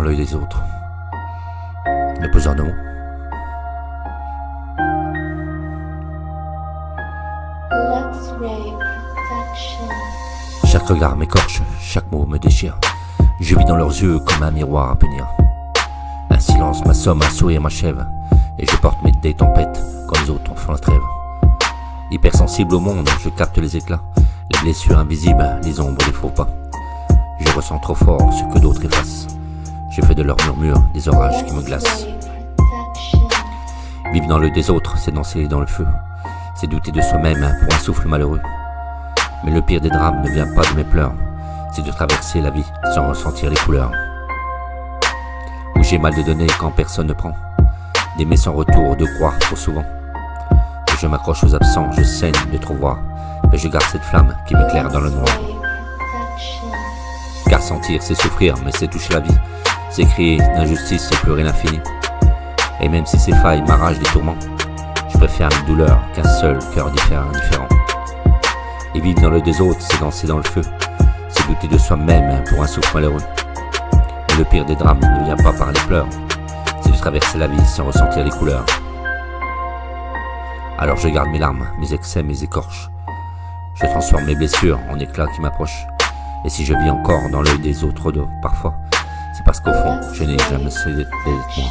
l'œil des autres. Le peseur de mots. Chaque regard m'écorche, chaque mot me déchire. Je vis dans leurs yeux comme un miroir à punir. Un silence m'assomme, un sourire m'achève. Et je porte des tempêtes quand les autres font la trêve. Hypersensible au monde, je capte les éclats, les blessures invisibles, les ombres, les faux pas. Je ressens trop fort ce que d'autres effacent. Je fais de leurs murmures des orages qui me glacent. Vivre dans l'œil des autres, c'est danser dans le feu. C'est douter de soi-même pour un souffle malheureux. Mais le pire des drames ne vient pas de mes pleurs. C'est de traverser la vie sans ressentir les couleurs. Où j'ai mal de donner quand personne ne prend. D'aimer sans retour, de croire trop souvent. Que je m'accroche aux absents, je saigne de trop voir. Mais je garde cette flamme qui m'éclaire dans le noir. Car sentir, c'est souffrir, mais c'est toucher la vie. C'est crier d'injustice, c'est pleurer l'infini. Et même si ces failles m'arrachent des tourments, je préfère une douleur qu'un seul cœur indifférent. Et vivre dans l'œil des autres, c'est danser dans le feu. C'est douter de soi-même pour un souffle malheureux. Mais le pire des drames ne vient pas par les pleurs. C'est de traverser la vie sans ressentir les couleurs. Alors je garde mes larmes, mes excès, mes écorches. Je transforme mes blessures en éclats qui m'approchent. Et si je vis encore dans l'œil des autres parfois, c'est parce qu'au fond, je n'ai jamais cédé d'être moi.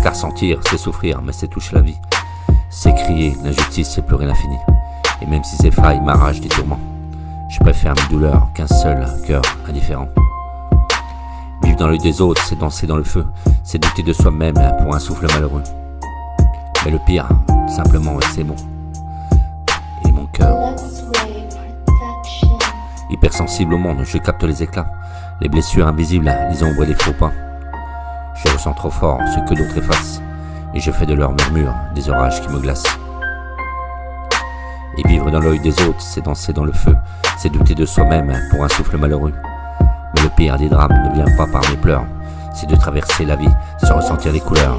Car sentir, c'est souffrir, mais c'est toucher la vie. C'est crier l'injustice, c'est pleurer l'infini. Et même si ces failles m'arrachent des tourments, je préfère mes douleurs qu'un seul cœur indifférent. Vivre dans l'œil des autres, c'est danser dans le feu. C'est douter de soi-même pour un souffle malheureux. Mais le pire, simplement, c'est bon. Et mon cœur. Hypersensible au monde, je capte les éclats, les blessures invisibles, les ombres et les faux pas. Je ressens trop fort ce que d'autres effacent. Et je fais de leurs murmures des orages qui me glacent. Et vivre dans l'œil des autres, c'est danser dans le feu. C'est douter de soi-même pour un souffle malheureux. Mais le pire des drames ne vient pas par mes pleurs. C'est de traverser la vie sans ressentir les couleurs.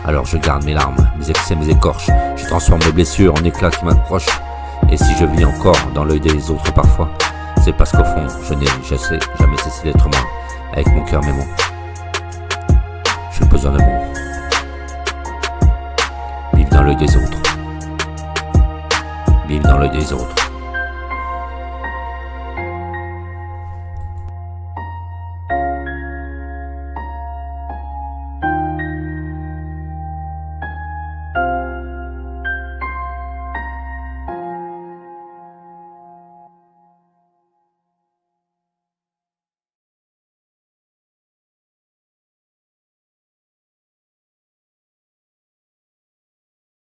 Alors je garde mes larmes, mes excès, mes écorches. Je transforme mes blessures en éclats qui m'approchent. Et si je vis encore dans l'œil des autres parfois, c'est parce qu'au fond, je n'ai jamais cessé d'être moi, avec mon cœur mes mots. Je suis besoin de mots. Vivre dans l'œil des autres. Vivre dans l'œil des autres.